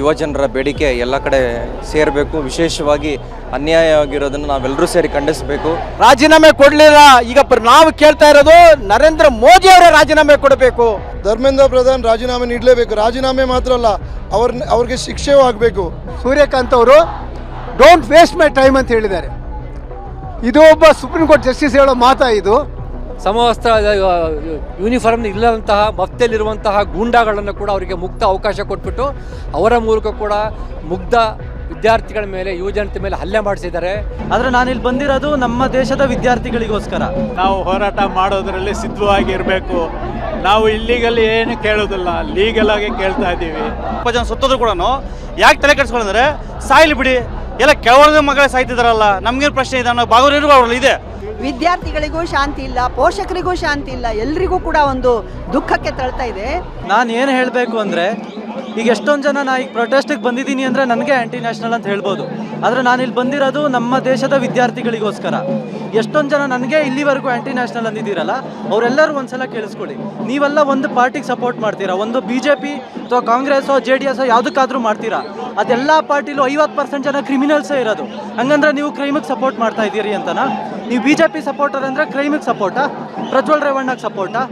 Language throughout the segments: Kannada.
ಯುವಜನರ ಬೇಡಿಕೆ ಎಲ್ಲ ಕಡೆ ಸೇರಬೇಕು. ವಿಶೇಷವಾಗಿ ಅನ್ಯಾಯವಾಗಿರೋದನ್ನು ನಾವೆಲ್ಲರೂ ಸೇರಿ ಖಂಡಿಸಬೇಕು. ರಾಜೀನಾಮೆ ಕೊಡಲಿಲ್ಲ. ಈಗ ನಾವು ಕೇಳ್ತಾ ಇರೋದು ನರೇಂದ್ರ ಮೋದಿ ಅವರೇ ರಾಜೀನಾಮೆ ಕೊಡಬೇಕು. ಧರ್ಮೇಂದ್ರ ಪ್ರಧಾನ್ ರಾಜೀನಾಮೆ ನೀಡಲೇಬೇಕು. ರಾಜೀನಾಮೆ ಮಾತ್ರ ಅಲ್ಲ, ಅವ್ರಿಗೆ ಶಿಕ್ಷೆಯೂ ಆಗಬೇಕು. ಸೂರ್ಯಕಾಂತ್ ಅವರು ಡೋಂಟ್ ವೇಸ್ಟ್ ಮೈ ಟೈಮ್ ಅಂತ ಹೇಳಿದ್ದಾರೆ. ಇದು ಒಬ್ಬ ಸುಪ್ರೀಂ ಕೋರ್ಟ್ ಜಸ್ಟಿಸ್ ಹೇಳೋ ಮಾತಾ ಇದು? ಸಮವಸ್ತ್ರ ಯೂನಿಫಾರ್ಮ್ ಇಲ್ಲದಂತಹ ಮಫ್ತಿಯಲ್ಲಿರುವಂತಹ ಗೂಂಡಾಗಳನ್ನು ಕೂಡ ಅವರಿಗೆ ಮುಕ್ತ ಅವಕಾಶ ಕೊಟ್ಬಿಟ್ಟು ಅವರ ಮೂಲಕ ಕೂಡ ಮುಗ್ಧ ವಿದ್ಯಾರ್ಥಿಗಳ ಮೇಲೆ ಯುವಜನತೆ ಮೇಲೆ ಹಲ್ಲೆ ಮಾಡಿಸಿದ್ದಾರೆ. ಆದರೆ ನಾನಿಲ್ಲಿ ಬಂದಿರೋದು ನಮ್ಮ ದೇಶದ ವಿದ್ಯಾರ್ಥಿಗಳಿಗೋಸ್ಕರ. ನಾವು ಹೋರಾಟ ಮಾಡೋದರಲ್ಲಿ ಸಿದ್ಧವಾಗಿರಬೇಕು. ನಾವು ಇಲ್ಲಿಗಲ್ ಏನು ಕೇಳೋದಿಲ್ಲ, ಲೀಗಲ್ ಆಗಿ ಕೇಳ್ತಾ ಇದ್ದೀವಿ. ತುಂಬ ಜನ ಸುತ್ತೋದ್ರು ಕೂಡ ಯಾಕೆ ತಲೆ ಕೆಡಿಸ್ಕೊಂಡ್ರೆ ಸಾಯ್ಲಿ ಬಿಡಿ, ಎಲ್ಲ ಕೆಳವರ್ಗದ ಮಕ್ಕಳೇ ಸಾಯ್ತಿದಾರಲ್ಲ, ನಮ್ಗೇನು ಪ್ರಶ್ನೆ ಇದೆ ಅನ್ನೋ ಭಾಗವಹಿಸಿರುವ ಅವರಲ್ಲಿ ಇದೆ. ವಿದ್ಯಾರ್ಥಿಗಳಿಗೂ ಶಾಂತಿ ಇಲ್ಲ, ಪೋಷಕರಿಗೂ ಶಾಂತಿ ಇಲ್ಲ, ಎಲ್ರಿಗೂ ಕೂಡ ಒಂದು ದುಃಖಕ್ಕೆ ತಳ್ತಾ ಇದೆ. ನಾನು ಏನು ಹೇಳಬೇಕು ಅಂದರೆ, ಈಗ ಎಷ್ಟೊಂದು ಜನ ಈಗ ಪ್ರೊಟೆಸ್ಟಿಗೆ ಬಂದಿದ್ದೀನಿ ಅಂದರೆ ನನಗೆ ಆ್ಯಂಟಿ ನ್ಯಾಷನಲ್ ಅಂತ ಹೇಳ್ಬೋದು. ಆದರೆ ನಾನಿಲ್ಲಿ ಬಂದಿರೋದು ನಮ್ಮ ದೇಶದ ವಿದ್ಯಾರ್ಥಿಗಳಿಗೋಸ್ಕರ. ಎಷ್ಟೊಂದು ಜನ ನನಗೆ ಇಲ್ಲಿವರೆಗೂ ಆ್ಯಂಟಿ ನ್ಯಾಷನಲ್ ಅಂದಿದ್ದೀರಲ್ಲ, ಅವರೆಲ್ಲರೂ ಒಂದ್ಸಲ ಕೇಳಿಸ್ಕೊಳ್ಳಿ. ನೀವೆಲ್ಲ ಒಂದು ಪಾರ್ಟಿಗೆ ಸಪೋರ್ಟ್ ಮಾಡ್ತೀರಾ, ಒಂದು BJP ಅಥವಾ ಕಾಂಗ್ರೆಸ್ಸೋ JDS ಯಾವುದಕ್ಕಾದರೂ ಮಾಡ್ತೀರಾ. ಅದೆಲ್ಲ ಪಾರ್ಟಿಲೂ 50% ಜನ ಕ್ರಿಮಿನಲ್ಸೇ ಇರೋದು. ಹಂಗಂದ್ರೆ ನೀವು ಕ್ರೈಮಿಗೆ ಸಪೋರ್ಟ್ ಮಾಡ್ತಾ ಇದ್ದೀರಿ ಅಂತನಾ? ನೀವು BJP ಸಪೋರ್ಟರ್ ಅಂದರೆ ಕ್ರೈಮಿಗೆ ಸಪೋರ್ಟಾ? ಪ್ರಜ್ವಲ್ ರೇವಣ್ಣಗೆ ಸಪೋರ್ಟಾ?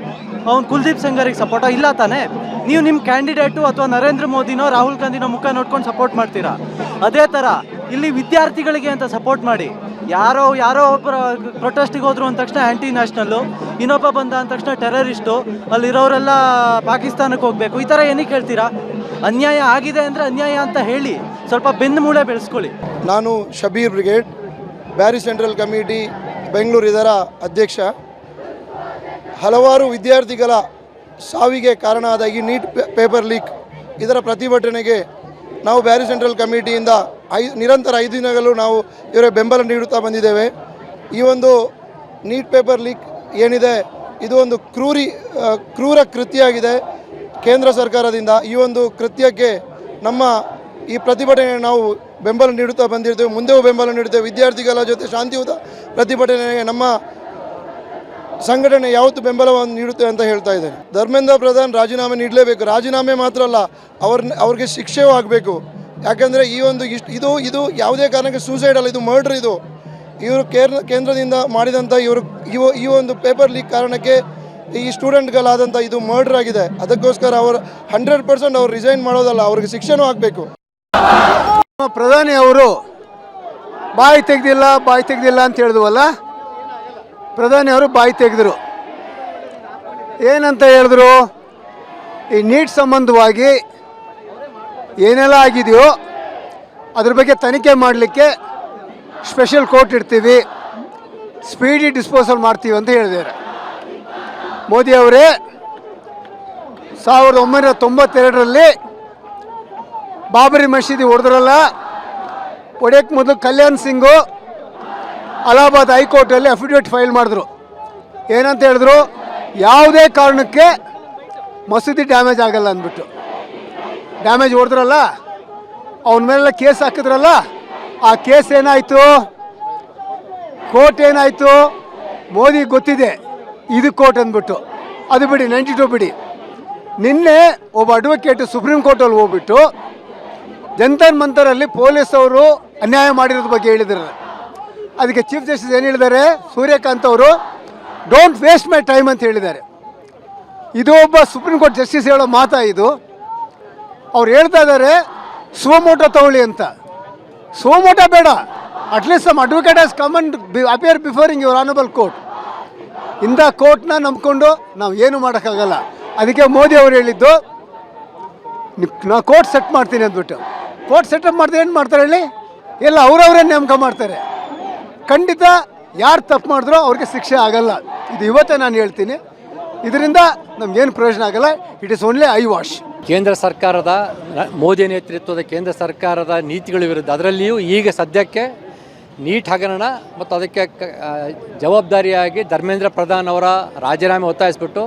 ಅವ್ನು ಕುಲ್ದೀಪ್ ಸೆಂಗರಿಗೆ ಸಪೋರ್ಟಾ? ಇಲ್ಲ ತಾನೇ? ನೀವು ನಿಮ್ಮ ಕ್ಯಾಂಡಿಡೇಟು ಅಥವಾ ನರೇಂದ್ರ ಮೋದಿನೋ ರಾಹುಲ್ ಗಾಂಧಿನೋ ಮುಖ ನೋಡ್ಕೊಂಡು ಸಪೋರ್ಟ್ ಮಾಡ್ತೀರಾ. ಅದೇ ಥರ ಇಲ್ಲಿ ವಿದ್ಯಾರ್ಥಿಗಳಿಗೆ ಅಂತ ಸಪೋರ್ಟ್ ಮಾಡಿ. ಯಾರೋ ಒಬ್ಬರು ಪ್ರೊಟೆಸ್ಟಿಗೆ ಹೋದ್ರು ಅಂದ ತಕ್ಷಣ ಆ್ಯಂಟಿ ನ್ಯಾಷನಲ್ಲು, ಇನ್ನೊಬ್ಬ ಬಂದ ಅಂದ ತಕ್ಷಣ ಟೆರರಿಸ್ಟು, ಅಲ್ಲಿರೋರೆಲ್ಲ ಪಾಕಿಸ್ತಾನಕ್ಕೆ ಹೋಗಬೇಕು, ಈ ಥರ ಏನಕ್ಕೆ ಹೇಳ್ತೀರಾ? ಅನ್ಯಾಯ ಆಗಿದೆ ಅಂದರೆ ಅನ್ಯಾಯ ಅಂತ ಹೇಳಿ, ಸ್ವಲ್ಪ ಬೆನ್ನು ಮೂಳೆ ಬೆಳೆಸ್ಕೊಳ್ಳಿ. ನಾನು Shabbir brigade, Beary central committee Bengaluru, ಇದರ ಅಧ್ಯಕ್ಷ. ಹಲವಾರು ವಿದ್ಯಾರ್ಥಿಗಳ ಸಾವಿಗೆ ಕಾರಣ ಆದ ಈ ನೀಟ್ ಪೇಪರ್ ಲೀಕ್, ಇದರ ಪ್ರತಿಭಟನೆಗೆ ನಾವು ಬ್ಯಾರಿ ಸೆಂಟ್ರಲ್ ಕಮಿಟಿಯಿಂದ ನಿರಂತರ 5 ದಿನಗಳು ನಾವು ಇವರ ಬೆಂಬಲ ನೀಡುತ್ತಾ ಬಂದಿದ್ದೇವೆ. ಈ ಒಂದು ನೀಟ್ ಪೇಪರ್ ಲೀಕ್ ಏನಿದೆ, ಇದು ಒಂದು ಕ್ರೂರ ಕೃತ್ಯ ಆಗಿದೆ ಕೇಂದ್ರ ಸರ್ಕಾರದಿಂದ. ಈ ಒಂದು ಕೃತ್ಯಕ್ಕೆ ನಮ್ಮ ಈ ಪ್ರತಿಭಟನೆ ನಾವು ಬೆಂಬಲ ನೀಡುತ್ತಾ ಬಂದಿರ್ತೇವೆ, ಮುಂದೆಯೂ ಬೆಂಬಲ ನೀಡುತ್ತೇವೆ. ವಿದ್ಯಾರ್ಥಿಗಳ ಜೊತೆ ಶಾಂತಿಯುತ ಪ್ರತಿಭಟನೆಗೆ ನಮ್ಮ ಸಂಘಟನೆ ಯಾವತ್ತೂ ಬೆಂಬಲವನ್ನು ನೀಡುತ್ತೆ ಅಂತ ಹೇಳ್ತಾ ಇದ್ದೇನೆ. ಧರ್ಮೇಂದ್ರ ಪ್ರಧಾನ್ ರಾಜೀನಾಮೆ ನೀಡಲೇಬೇಕು. ರಾಜೀನಾಮೆ ಮಾತ್ರ ಅಲ್ಲ, ಅವ್ರಿಗೆ ಶಿಕ್ಷೆಯೂ ಆಗಬೇಕು. ಯಾಕೆಂದರೆ ಇದು ಯಾವುದೇ ಕಾರಣಕ್ಕೆ ಸೂಸೈಡ್ ಅಲ್ಲ, ಇದು ಮರ್ಡರ್. ಇವರು ಕೇಂದ್ರದಿಂದ ಮಾಡಿದಂಥ ಈ ಒಂದು ಪೇಪರ್ ಲೀಕ್ ಕಾರಣಕ್ಕೆ ಈ ಸ್ಟೂಡೆಂಟ್ಗಳಾದಂಥ ಇದು ಮರ್ಡರ್ ಆಗಿದೆ. ಅದಕ್ಕೋಸ್ಕರ ಅವರು 100% ಅವ್ರು ರಿಸೈನ್ ಮಾಡೋದಲ್ಲ, ಅವ್ರಿಗೆ ಶಿಕ್ಷೆನೂ ಆಗಬೇಕು. ಪ್ರಧಾನಿ ಅವರು ಬಾಯಿ ತೆಗ್ದಿಲ್ಲ ಅಂತ ಹೇಳಿದ್ವಲ್ಲ, ಪ್ರಧಾನಿ ಅವರು ಬಾಯಿ ತೆಗೆದರು. ಏನಂತ ಹೇಳಿದ್ರು? ಈ ನೀಟ್ ಸಂಬಂಧವಾಗಿ ಏನೆಲ್ಲ ಆಗಿದೆಯೋ ಅದ್ರ ಬಗ್ಗೆ ತನಿಖೆ ಮಾಡಲಿಕ್ಕೆ ಸ್ಪೆಷಲ್ ಕೋರ್ಟ್ ಇಡ್ತೀವಿ, ಸ್ಪೀಡಿ ಡಿಸ್ಪೋಸಲ್ ಮಾಡ್ತೀವಿ ಅಂತ ಹೇಳಿದ್ದಾರೆ. ಮೋದಿ ಅವರೇ 1992ರಲ್ಲಿ ಬಾಬರಿ ಮಸೀದಿ ಹೊಡೆದ್ರಲ್ಲ, ಹೊಡೆಯೋಕ್ಕೆ ಮೊದಲು ಕಲ್ಯಾಣ್ ಸಿಂಗು ಅಲಹಾಬಾದ್ ಹೈಕೋರ್ಟಲ್ಲಿ ಅಫಿಡವಿಟ್ ಫೈಲ್ ಮಾಡಿದ್ರು. ಏನಂತ ಹೇಳಿದ್ರು? ಯಾವುದೇ ಕಾರಣಕ್ಕೆ ಮಸೀದಿ ಡ್ಯಾಮೇಜ್ ಆಗಲ್ಲ ಅಂದ್ಬಿಟ್ಟು. ಡ್ಯಾಮೇಜ್ ಹೊಡೆದ್ರಲ್ಲ, ಅವನ ಮೇಲೆಲ್ಲ ಕೇಸ್ ಹಾಕಿದ್ರಲ್ಲ, ಆ ಕೇಸ್ ಏನಾಯಿತು? ಕೋರ್ಟ್ ಏನಾಯಿತು? ಮೋದಿ ಗೊತ್ತಿದೆ ಇದು ಕೋರ್ಟ್ ಅಂದ್ಬಿಟ್ಟು. ಅದು ಬಿಡಿ, 92 ಬಿಡಿ. ನಿನ್ನೆ ಒಬ್ಬ ಅಡ್ವೊಕೇಟು ಸುಪ್ರೀಂ ಕೋರ್ಟಲ್ಲಿ ಹೋಗ್ಬಿಟ್ಟು ಜಂತರ್ ಮಂತರಲ್ಲಿ ಪೊಲೀಸ್ ಅವರು ಅನ್ಯಾಯ ಮಾಡಿರೋದ್ರ ಬಗ್ಗೆ ಹೇಳಿದ್ದಾರೆ. ಅದಕ್ಕೆ ಚೀಫ್ ಜಸ್ಟಿಸ್ ಏನು ಹೇಳಿದ್ದಾರೆ? ಸೂರ್ಯಕಾಂತ್ ಅವರು ಡೋಂಟ್ ವೇಸ್ಟ್ ಮೈ ಟೈಮ್ ಅಂತ ಹೇಳಿದ್ದಾರೆ. ಇದು ಒಬ್ಬ ಸುಪ್ರೀಂ ಕೋರ್ಟ್ ಜಸ್ಟಿಸ್ ಹೇಳೋ ಮಾತಾ ಇದು? ಅವ್ರು ಹೇಳ್ತಾ ಇದ್ದಾರೆ ಸುಮೋಟೋ ತಗೊಳ್ಳಿ ಅಂತ. ಸುಮೋಟೋ ಬೇಡ, at least some advocate has come and appear before your honourable court. ಇಂಥ ಕೋರ್ಟ್ನ ನಂಬ್ಕೊಂಡು ನಾವು ಏನು ಮಾಡೋಕ್ಕಾಗಲ್ಲ. ಅದಕ್ಕೆ ಮೋದಿ ಅವರು ಹೇಳಿದ್ದು, ನಾ ಕೋರ್ಟ್ ಸೆಟ್ ಮಾಡ್ತೀನಿ ಅಂದ್ಬಿಟ್ಟು. ಕೋರ್ಟ್ ಸೆಟಪ್ ಮಾಡ್ತಾರೆ, ಏನು ಮಾಡ್ತಾರೆ ಹೇಳಿ? ಎಲ್ಲ ಅವರವರೇ ನೇಮಕ ಮಾಡ್ತಾರೆ. ಖಂಡಿತ ಯಾರು ತಪ್ಪು ಮಾಡಿದ್ರೋ ಅವ್ರಿಗೆ ಶಿಕ್ಷೆ ಆಗಲ್ಲ. ಇದು ಇವತ್ತೇ ನಾನು ಹೇಳ್ತೀನಿ. ಇದರಿಂದ ನಮಗೇನು ಪ್ರಯೋಜನ ಆಗಲ್ಲ. It is only I wash. ಕೇಂದ್ರ ಸರ್ಕಾರದ ಮೋದಿ ನೇತೃತ್ವದ ಕೇಂದ್ರ ಸರ್ಕಾರದ ನೀತಿಗಳ ವಿರುದ್ಧ, ಅದರಲ್ಲಿಯೂ ಈಗ ಸದ್ಯಕ್ಕೆ ನೀಟ್ ಹಗರಣ ಮತ್ತು ಅದಕ್ಕೆ ಜವಾಬ್ದಾರಿಯಾಗಿ ಧರ್ಮೇಂದ್ರ ಪ್ರಧಾನ್ ಅವರ ರಾಜೀನಾಮೆ ಒತ್ತಾಯಿಸಿಬಿಟ್ಟು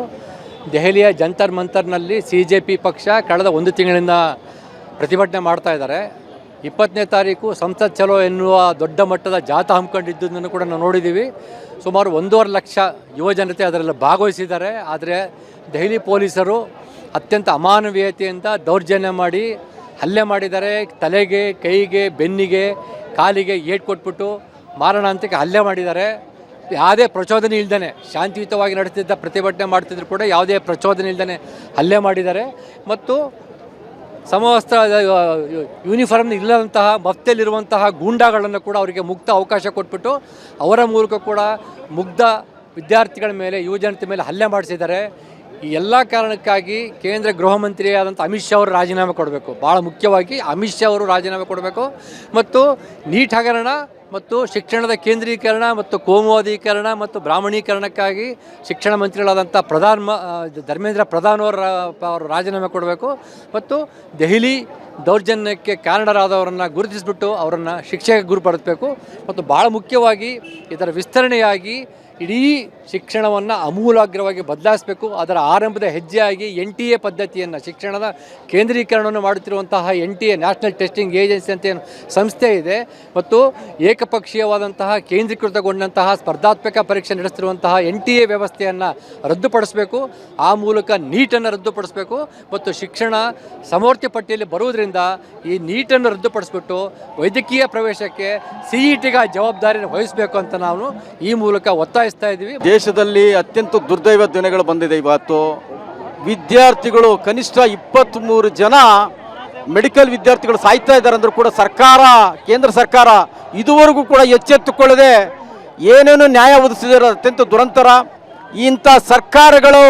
ದೆಹಲಿಯ ಜಂತರ್ ಮಂತರ್ನಲ್ಲಿ CJP ಪಕ್ಷ ಕಳೆದ 1 ತಿಂಗಳಿಂದ ಪ್ರತಿಭಟನೆ ಮಾಡ್ತಾ ಇದ್ದಾರೆ. 20ನೇ ತಾರೀಕು ಸಂಸತ್ ಚಲೋ ಎನ್ನುವ ದೊಡ್ಡ ಮಟ್ಟದ ಜಾಥಾ ಹಮ್ಮಿಕೊಂಡಿದ್ದನ್ನು ಕೂಡ ನಾವು ನೋಡಿದ್ದೀವಿ. ಸುಮಾರು 1.5 ಲಕ್ಷ ಯುವಜನತೆ ಅದರಲ್ಲಿ ಭಾಗವಹಿಸಿದ್ದಾರೆ. ಆದರೆ ದೆಹಲಿ ಪೊಲೀಸರು ಅತ್ಯಂತ ಅಮಾನವೀಯತೆಯಿಂದ ದೌರ್ಜನ್ಯ ಮಾಡಿ ಹಲ್ಲೆ ಮಾಡಿದ್ದಾರೆ. ತಲೆಗೆ, ಕೈಗೆ, ಬೆನ್ನಿಗೆ, ಕಾಲಿಗೆ ಏಟು ಕೊಟ್ಬಿಟ್ಟು ಮಾರಣಾಂತಿಕ ಹಲ್ಲೆ ಮಾಡಿದ್ದಾರೆ. ಯಾವುದೇ ಪ್ರಚೋದನೆ ಇಲ್ದೇ ಶಾಂತಿಯುತವಾಗಿ ನಡೆಸ್ತಿದ್ದ ಪ್ರತಿಭಟನೆ ಮಾಡ್ತಿದ್ರು ಕೂಡ ಯಾವುದೇ ಪ್ರಚೋದನೆ ಇಲ್ದೇ ಹಲ್ಲೆ ಮಾಡಿದ್ದಾರೆ. ಮತ್ತು ಸಮವಸ್ತ್ರ ಯೂನಿಫಾರ್ಮ್ ಇಲ್ಲದಂತಹ ಮಫ್ತಿಯಲ್ಲಿರುವಂತಹ ಗೂಂಡಾಗಳನ್ನು ಕೂಡ ಅವರಿಗೆ ಮುಕ್ತ ಅವಕಾಶ ಕೊಟ್ಬಿಟ್ಟು ಅವರ ಮೂಲಕ ಕೂಡ ಮುಗ್ಧ ವಿದ್ಯಾರ್ಥಿಗಳ ಮೇಲೆ, ಯುವಜನತೆ ಮೇಲೆ ಹಲ್ಲೆ ಮಾಡಿಸಿದ್ದಾರೆ. ಈ ಎಲ್ಲ ಕಾರಣಕ್ಕಾಗಿ ಕೇಂದ್ರ ಗೃಹ ಮಂತ್ರಿಯಾದಂಥ ಅಮಿತ್ ಶಾ ಅವರು ರಾಜೀನಾಮೆ ಕೊಡಬೇಕು. ಭಾಳ ಮುಖ್ಯವಾಗಿ ಅಮಿತ್ ಶಾ ಅವರು ರಾಜೀನಾಮೆ ಕೊಡಬೇಕು. ಮತ್ತು ನೀಟ್ ಹಗರಣ ಮತ್ತು ಶಿಕ್ಷಣದ ಕೇಂದ್ರೀಕರಣ ಮತ್ತು ಕೋಮುವಾದೀಕರಣ ಮತ್ತು ಬ್ರಾಹ್ಮಣೀಕರಣಕ್ಕಾಗಿ ಶಿಕ್ಷಣ ಮಂತ್ರಿಗಳಾದಂಥ ಧರ್ಮೇಂದ್ರ ಪ್ರಧಾನ್ ಅವರು ರಾಜೀನಾಮೆ ಕೊಡಬೇಕು. ಮತ್ತು ದೆಹಲಿ ದೌರ್ಜನ್ಯಕ್ಕೆ ಕಾರಣರಾದವರನ್ನು ಗುರುತಿಸಿಬಿಟ್ಟು ಅವರನ್ನು ಶಿಕ್ಷೆಗೆ ಗುರಿಪಡಿಸಬೇಕು. ಮತ್ತು ಭಾಳ ಮುಖ್ಯವಾಗಿ ಇದರ ವಿಸ್ತರಣೆಯಾಗಿ ಇಡೀ ಶಿಕ್ಷಣವನ್ನು ಆಮೂಲಾಗ್ರವಾಗಿ ಬದಲಾಯಿಸಬೇಕು. ಅದರ ಆರಂಭದ ಹೆಜ್ಜೆಯಾಗಿ NTA ಪದ್ಧತಿಯನ್ನು, ಶಿಕ್ಷಣದ ಕೇಂದ್ರೀಕರಣವನ್ನು ಮಾಡುತ್ತಿರುವಂತಹ NTA ನ್ಯಾಷನಲ್ ಟೆಸ್ಟಿಂಗ್ ಏಜೆನ್ಸಿ ಅಂತ ಏನು ಸಂಸ್ಥೆ ಇದೆ, ಮತ್ತು ಏಕಪಕ್ಷೀಯವಾದಂತಹ ಕೇಂದ್ರೀಕೃತಗೊಂಡಂತಹ ಸ್ಪರ್ಧಾತ್ಮಕ ಪರೀಕ್ಷೆ ನಡೆಸ್ತಿರುವಂತಹ NTA ವ್ಯವಸ್ಥೆಯನ್ನು ರದ್ದುಪಡಿಸಬೇಕು. ಆ ಮೂಲಕ ನೀಟನ್ನು ರದ್ದುಪಡಿಸಬೇಕು. ಮತ್ತು ಶಿಕ್ಷಣ ಸಮವರ್ತಿ ಪಟ್ಟಿಯಲ್ಲಿ ಬರುವುದರಿಂದ ಈ ನೀಟನ್ನು ರದ್ದುಪಡಿಸ್ಬಿಟ್ಟು ವೈದ್ಯಕೀಯ ಪ್ರವೇಶಕ್ಕೆ CETಗೆ ಜವಾಬ್ದಾರಿಯನ್ನು ವಹಿಸಬೇಕು ಅಂತ ನಾವು ಈ ಮೂಲಕ ಒತ್ತಾಯಿಸ್ತಾ ಇದ್ದೀವಿ. ದೇಶದಲ್ಲಿ ಅತ್ಯಂತ ದುರ್ದೈವ ದಿನಗಳು ಬಂದಿದೆ. ಇವತ್ತು ವಿದ್ಯಾರ್ಥಿಗಳು ಕನಿಷ್ಠ 23 ಜನ ಮೆಡಿಕಲ್ ವಿದ್ಯಾರ್ಥಿಗಳು ಸಾಯ್ತಾ ಇದ್ದಾರೆ ಅಂದರೂ ಕೂಡ ಕೇಂದ್ರ ಸರ್ಕಾರ ಇದುವರೆಗೂ ಕೂಡ ಎಚ್ಚೆತ್ತುಕೊಳ್ಳದೆ ಏನೇನು ನ್ಯಾಯ ಒದಗಿಸಿದರೆ ಅತ್ಯಂತ ದುರಂತರ. ಇಂಥ ಸರ್ಕಾರಗಳು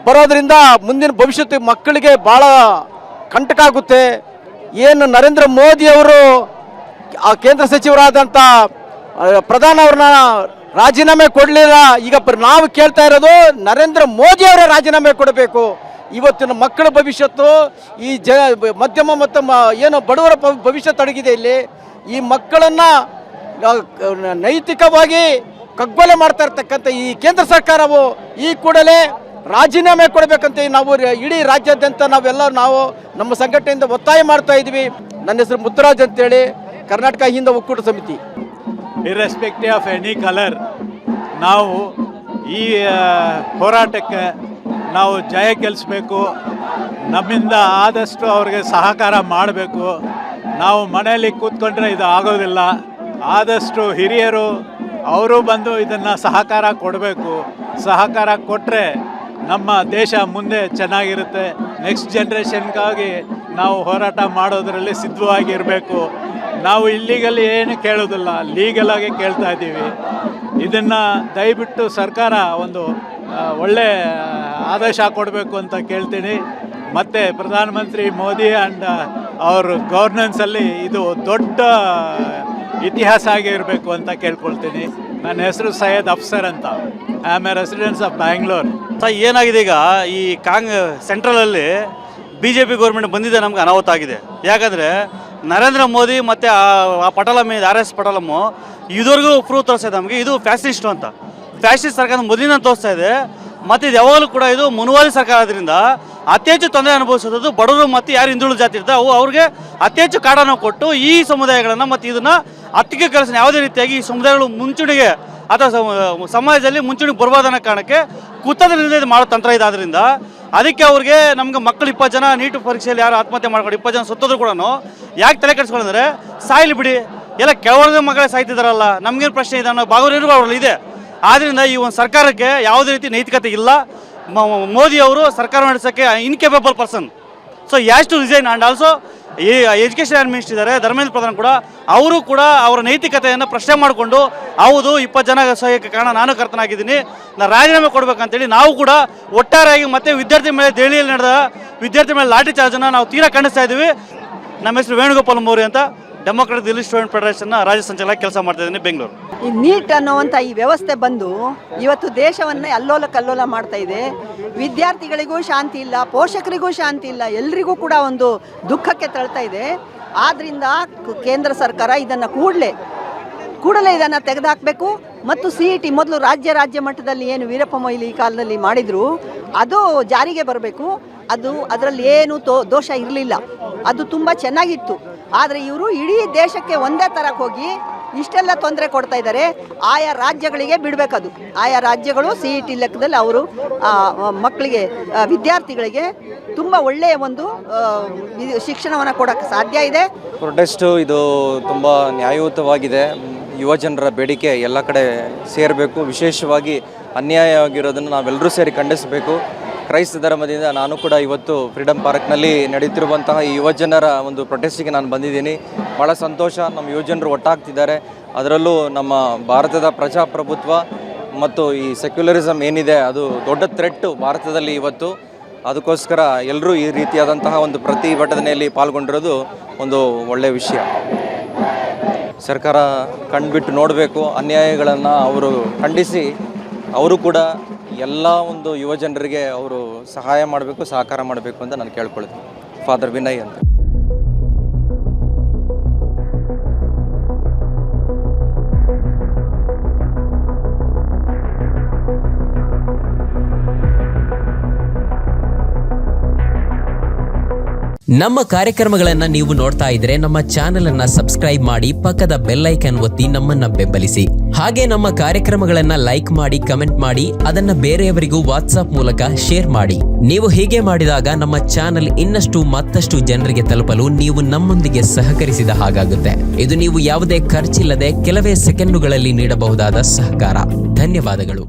ಬರೋದರಿಂದ ಮುಂದಿನ ಭವಿಷ್ಯತ್ತು ಮಕ್ಕಳಿಗೆ ಭಾಳ ಕಂಟಕ ಆಗುತ್ತೆ. ಏನು ನರೇಂದ್ರ ಮೋದಿ ಅವರು ಆ ಕೇಂದ್ರ ಸಚಿವರಾದಂಥ ಪ್ರಧಾನ್ ಅವ್ರನ್ನ ರಾಜೀನಾಮೆ ಕೊಡಲಿಲ್ಲ. ಈಗ ನಾವು ಕೇಳ್ತಾ ಇರೋದು ನರೇಂದ್ರ ಮೋದಿ ಅವರೇ ರಾಜೀನಾಮೆ ಕೊಡಬೇಕು. ಇವತ್ತಿನ ಮಕ್ಕಳ ಭವಿಷ್ಯತ್ತು, ಈ ಮಧ್ಯಮ ಮತ್ತು ಏನು ಬಡವರ ಭವಿಷ್ಯತ್ತು ಅಡಗಿದೆ ಇಲ್ಲಿ. ಈ ಮಕ್ಕಳನ್ನು ನೈತಿಕವಾಗಿ ಕಗ್ಗೊಲೆ ಮಾಡ್ತಾ ಇರ್ತಕ್ಕಂಥ ಈ ಕೇಂದ್ರ ಸರ್ಕಾರವು ಈ ಕೂಡಲೇ ರಾಜೀನಾಮೆ ಕೊಡಬೇಕಂತ ನಾವು ಇಡೀ ರಾಜ್ಯಾದ್ಯಂತ ನಾವು ನಮ್ಮ ಸಂಘಟನೆಯಿಂದ ಒತ್ತಾಯ ಮಾಡ್ತಾ ಇದ್ದೀವಿ. ನನ್ನ ಹೆಸರು ಮುತ್ತರಾಜ್ ಅಂತೇಳಿ, ಕರ್ನಾಟಕ ಹಿಂದೂ ಒಕ್ಕೂಟ ಸಮಿತಿ. ಇರ್ರೆಸ್ಪೆಕ್ಟಿವ್ ಆಫ್ ಎನಿ ಕಲರ್ ನಾವು ಈ ಹೋರಾಟಕ್ಕೆ ನಾವು ಜಯ ಗೆಲ್ಲಿಸ್ಬೇಕು. ನಮ್ಮಿಂದ ಆದಷ್ಟು ಅವ್ರಿಗೆ ಸಹಕಾರ ಮಾಡಬೇಕು. ನಾವು ಮನೆಯಲ್ಲಿ ಕೂತ್ಕೊಂಡ್ರೆ ಇದು ಆಗೋದಿಲ್ಲ. ಆದಷ್ಟು ಹಿರಿಯರು ಅವರು ಬಂದು ಇದನ್ನು ಸಹಕಾರ ಕೊಡಬೇಕು. ಸಹಕಾರ ಕೊಟ್ಟರೆ ನಮ್ಮ ದೇಶ ಮುಂದೆ ಚೆನ್ನಾಗಿರುತ್ತೆ. ನೆಕ್ಸ್ಟ್ ಜನ್ರೇಷನ್ಗಾಗಿ ನಾವು ಹೋರಾಟ ಮಾಡೋದರಲ್ಲಿ ಸಿದ್ಧವಾಗಿರಬೇಕು. ನಾವು ಇಲ್ಲಿಗಲ್ಲಿ ಏನು ಕೇಳೋದಿಲ್ಲ, ಲೀಗಲಾಗಿ ಕೇಳ್ತಾ ಇದ್ದೀವಿ. ಇದನ್ನು ದಯವಿಟ್ಟು ಸರ್ಕಾರ ಒಂದು ಒಳ್ಳೆ ಆದೇಶ ಕೊಡಬೇಕು ಅಂತ ಕೇಳ್ತೀನಿ. ಮತ್ತು ಪ್ರಧಾನಮಂತ್ರಿ ಮೋದಿ ಆ್ಯಂಡ್ ಅವ್ರ ಗವರ್ನೆನ್ಸಲ್ಲಿ ಇದು ದೊಡ್ಡ ಇತಿಹಾಸ ಆಗಿರಬೇಕು ಅಂತ ಕೇಳ್ಕೊಳ್ತೀನಿ. ನನ್ನ ಹೆಸರು ಸೈಯದ್ ಅಫ್ಸರ್ ಅಂತ. I am A residence of Bangalore. ಏನಾಗಿದೆ ಈಗ ಈ ಸೆಂಟ್ರಲಲ್ಲಿ BJP ಗೌರ್ಮೆಂಟ್ ಬಂದಿದೆ, ನಮ್ಗೆ ಅನಾಹುತ ಆಗಿದೆ. ಯಾಕಂದರೆ ನರೇಂದ್ರ ಮೋದಿ ಮತ್ತು ಆ ಪಟಲಮ್ RS ಪಟಲಮ್ಮು ಇದುವರೆಗೂ ಪ್ರೂವ್ ತೋರಿಸ್ತಾ ಇದೆ ನಮಗೆ. ಇದು ಫ್ಯಾಸಿಸ್ಟು ಅಂತ, ಫ್ಯಾಸಿಸ್ಟ್ ಸರ್ಕಾರ ಮೊದಲಿನ ತೋರಿಸ್ತಾ ಇದೆ. ಮತ್ತು ಇದು ಯಾವಾಗಲೂ ಕೂಡ ಇದು ಮುನುವಾದಿ ಸರ್ಕಾರ ಆದ್ದರಿಂದ ಅತಿ ಹೆಚ್ಚು ತೊಂದರೆ ಅನುಭವಿಸೋದು ಬಡವರು ಮತ್ತು ಯಾರು ಹಿಂದುಳಿದ ಜಾತಿ ಇರ್ತಾರೆ ಅವ್ರಿಗೆ ಅತಿ ಹೆಚ್ಚು ಕಾಡನ್ನು ಕೊಟ್ಟು ಈ ಸಮುದಾಯಗಳನ್ನು ಮತ್ತು ಇದನ್ನು ಅತ್ತಿಗೆ ಕೆಲಸ ಯಾವುದೇ ರೀತಿಯಾಗಿ ಈ ಸಮುದಾಯಗಳು ಮುಂಚೂಣಿಗೆ ಅಥವಾ ಸಮಾಜದಲ್ಲಿ ಮುಂಚೂಣಿಗೆ ಬರಬಾರ್ದನ್ನ ಕಾರಣಕ್ಕೆ ಕುತಂತ್ರದಿಂದ ಮಾಡೋ ತಂತ್ರ ಇದೆ. ಆದ್ದರಿಂದ ಅದಕ್ಕೆ ಅವ್ರಿಗೆ ನಮ್ಗೆ ಮಕ್ಕಳು 20 ಜನ ನೀಟ್ ಪರೀಕ್ಷೆಯಲ್ಲಿ ಯಾರು ಆತ್ಮಹತ್ಯೆ ಮಾಡ್ಕೊಂಡು 20 ಜನ ಸತ್ತೋದ್ರು ಕೂಡ ಯಾಕೆ ತಲೆ ಕೆಡಿಸ್ಕೊಂಡ್ರೆ ಸಾಯ್ಲಿ ಬಿಡಿ, ಎಲ್ಲ ಕೆಳವರ್ಗದ ಮಕ್ಕಳೇ ಸಾಯ್ತಿದಾರಲ್ಲ, ನಮಗೇನು ಪ್ರಶ್ನೆ ಇದೆ ಅನ್ನೋ ಭಾಗವಹಿಸಿರುವ ಅವ್ರಲ್ಲಿ ಇದೆ. ಆದ್ದರಿಂದ ಈ ಒಂದು ಸರ್ಕಾರಕ್ಕೆ ಯಾವುದೇ ರೀತಿ ನೈತಿಕತೆ ಇಲ್ಲ. ಮೋದಿ ಅವರು ಸರ್ಕಾರ ನಡೆಸೋಕ್ಕೆ incapable person. So has to resign. And also ಈ ಎಜುಕೇಷನ್ ಮಿನಿಸ್ಟರ್ ಇದ್ದಾರೆ ಧರ್ಮೇಂದ್ರ ಪ್ರಧಾನ್ ಕೂಡ, ಅವರು ಕೂಡ ಅವರ ನೈತಿಕತೆಯನ್ನು ಪ್ರಶ್ನೆ ಮಾಡಿಕೊಂಡು ಹೌದು 20 ಜನ ಸಹಾಯಕ್ಕೆ ಕಾರಣ ನಾನು ಕರ್ತನಾಗಿದ್ದೀನಿ, ನಾನು ರಾಜೀನಾಮೆ ಕೊಡಬೇಕಂತೇಳಿ ನಾವು ಕೂಡ ಒಟ್ಟಾರೆಯಾಗಿ ಮತ್ತೆ ವಿದ್ಯಾರ್ಥಿ ಮೇಲೆ ದೆಹಲಿಯಲ್ಲಿ ನಡೆದ ವಿದ್ಯಾರ್ಥಿ ಮೇಲೆ ಲಾಠಿ ಚಾರ್ಜನ್ನು ನಾವು ತೀರಾ ಖಂಡಿಸ್ತಾ ಇದ್ದೀವಿ. ನಮ್ಮ ಹೆಸರು ವೇಣುಗೋಪಾಲ್ ಮೌರ್ಯ ಅಂತ, ಡೆಮೊಕ್ರೆಟಿಕ್ ದಿಲ್ಲಿ ಸ್ಟೂಡೆಂಟ್ ಫೆಡರೇಷನ್ನ ರಾಜ್ಯ ಸಂಚಾಲಕ ಕೆಲಸ ಮಾಡ್ತಾ ಇದ್ದೀನಿ ಬೆಂಗಳೂರು. ಈ ನೀಟ್ ಅನ್ನುವಂಥ ಈ ವ್ಯವಸ್ಥೆ ಬಂದು ಇವತ್ತು ದೇಶವನ್ನೇ ಅಲ್ಲೋಲ ಕಲ್ಲೋಲ ಮಾಡ್ತಾ ಇದೆ. ವಿದ್ಯಾರ್ಥಿಗಳಿಗೂ ಶಾಂತಿ ಇಲ್ಲ, ಪೋಷಕರಿಗೂ ಶಾಂತಿ ಇಲ್ಲ, ಎಲ್ರಿಗೂ ಕೂಡ ಒಂದು ದುಃಖಕ್ಕೆ ತಳ್ತಾ ಇದೆ. ಆದ್ದರಿಂದ ಕೇಂದ್ರ ಸರ್ಕಾರ ಇದನ್ನು ಕೂಡಲೇ ಇದನ್ನು ತೆಗೆದುಹಾಕಬೇಕು. ಮತ್ತು CET ಮೊದಲು ರಾಜ್ಯ ಮಟ್ಟದಲ್ಲಿ ಏನು ವೀರಪ್ಪ ಮೊಯ್ಲಿ ಈ ಕಾಲದಲ್ಲಿ ಮಾಡಿದರು ಅದು ಜಾರಿಗೆ ಬರಬೇಕು. ಅದರಲ್ಲಿ ಏನು ದೋಷ ಇರಲಿಲ್ಲ, ಅದು ತುಂಬ ಚೆನ್ನಾಗಿತ್ತು. ಆದರೆ ಇವರು ಇಡೀ ದೇಶಕ್ಕೆ ಒಂದೇ ಥರಕ್ಕೆ ಹೋಗಿ ಇಷ್ಟೆಲ್ಲ ತೊಂದರೆ ಕೊಡ್ತಾ ಇದ್ದಾರೆ. ಆಯಾ ರಾಜ್ಯಗಳಿಗೆ ಬಿಡಬೇಕದು. ಆಯಾ ರಾಜ್ಯಗಳು CET ಲೆಕ್ಕದಲ್ಲಿ ಅವರು ಮಕ್ಕಳಿಗೆ ವಿದ್ಯಾರ್ಥಿಗಳಿಗೆ ತುಂಬ ಒಳ್ಳೆಯ ಒಂದು ಶಿಕ್ಷಣವನ್ನು ಕೊಡೋಕ್ಕೆ ಸಾಧ್ಯ ಇದೆ. ಪ್ರೊಟೆಸ್ಟು ಇದು ತುಂಬ ನ್ಯಾಯಯುತವಾಗಿದೆ. ಯುವಜನರ ಬೇಡಿಕೆ ಎಲ್ಲ ಕಡೆ ಸೇರಬೇಕು. ವಿಶೇಷವಾಗಿ ಅನ್ಯಾಯ ಆಗಿರೋದನ್ನು ನಾವೆಲ್ಲರೂ ಸೇರಿ ಖಂಡಿಸಬೇಕು. ಕ್ರೈಸ್ತ ಧರ್ಮದಿಂದ ನಾನು ಕೂಡ ಇವತ್ತು ಫ್ರೀಡಮ್ ಪಾರ್ಕ್ನಲ್ಲಿ ನಡೀತಿರುವಂತಹ ಈ ಯುವಜನರ ಒಂದು ಪ್ರೊಟೆಸ್ಟಿಗೆ ನಾನು ಬಂದಿದ್ದೀನಿ. ಭಾಳ ಸಂತೋಷ. ನಮ್ಮ ಯುವಜನರು ಒಟ್ಟಾಗ್ತಿದ್ದಾರೆ. ಅದರಲ್ಲೂ ನಮ್ಮ ಭಾರತದ ಪ್ರಜಾಪ್ರಭುತ್ವ ಮತ್ತು ಈ ಸೆಕ್ಯುಲರಿಸಮ್ ಏನಿದೆ ಅದು ದೊಡ್ಡ ಥ್ರೆಟ್ಟು ಭಾರತದಲ್ಲಿ ಇವತ್ತು. ಅದಕ್ಕೋಸ್ಕರ ಎಲ್ಲರೂ ಈ ರೀತಿಯಾದಂತಹ ಒಂದು ಪ್ರತಿಭಟನೆಯಲ್ಲಿ ಪಾಲ್ಗೊಂಡಿರೋದು ಒಂದು ಒಳ್ಳೆಯ ವಿಷಯ. ಸರ್ಕಾರ ಕಣ್ಬಿಟ್ಟು ನೋಡಬೇಕು. ಅನ್ಯಾಯಗಳನ್ನು ಅವರು ಖಂಡಿಸಿ ಅವರು ಕೂಡ ಎಲ್ಲ ಒಂದು ಯುವಜನರಿಗೆ ಅವರು ಸಹಾಯ ಮಾಡಬೇಕು, ಸಹಕಾರ ಮಾಡಬೇಕು ಅಂತ ನಾನು ಕೇಳ್ಕೊಳ್ತೀನಿ. ಫಾದರ್ ವಿನಯ್ ಅಂತ. ನಮ್ಮ ಕಾರ್ಯಕ್ರಮಗಳನ್ನ ನೀವು ನೋಡ್ತಾ ಇದ್ರೆ ನಮ್ಮ ಚಾನೆಲ್ ಅನ್ನ ಸಬ್ಸ್ಕ್ರೈಬ್ ಮಾಡಿ, ಪಕ್ಕದ ಬೆಲ್ ಐಕಾನ್ ಒತ್ತಿ ನಮ್ಮನ್ನ ಬೆಂಬಲಿಸಿ. ಹಾಗೆ ನಮ್ಮ ಕಾರ್ಯಕ್ರಮಗಳನ್ನ ಲೈಕ್ ಮಾಡಿ, ಕಮೆಂಟ್ ಮಾಡಿ, ಅದನ್ನ ಬೇರೆಯವರಿಗೂ ವಾಟ್ಸ್ಆಪ್ ಮೂಲಕ ಶೇರ್ ಮಾಡಿ. ನೀವು ಹೀಗೆ ಮಾಡಿದಾಗ ನಮ್ಮ ಚಾನೆಲ್ ಮತ್ತಷ್ಟು ಜನರಿಗೆ ತಲುಪಲು ನೀವು ನಮ್ಮೊಂದಿಗೆ ಸಹಕರಿಸಿದ ಹಾಗಾಗುತ್ತೆ. ಇದು ನೀವು ಯಾವುದೇ ಖರ್ಚಿಲ್ಲದೆ ಕೆಲವೇ ಸೆಕೆಂಡುಗಳಲ್ಲಿ ನೀಡಬಹುದಾದ ಸಹಕಾರ. ಧನ್ಯವಾದಗಳು.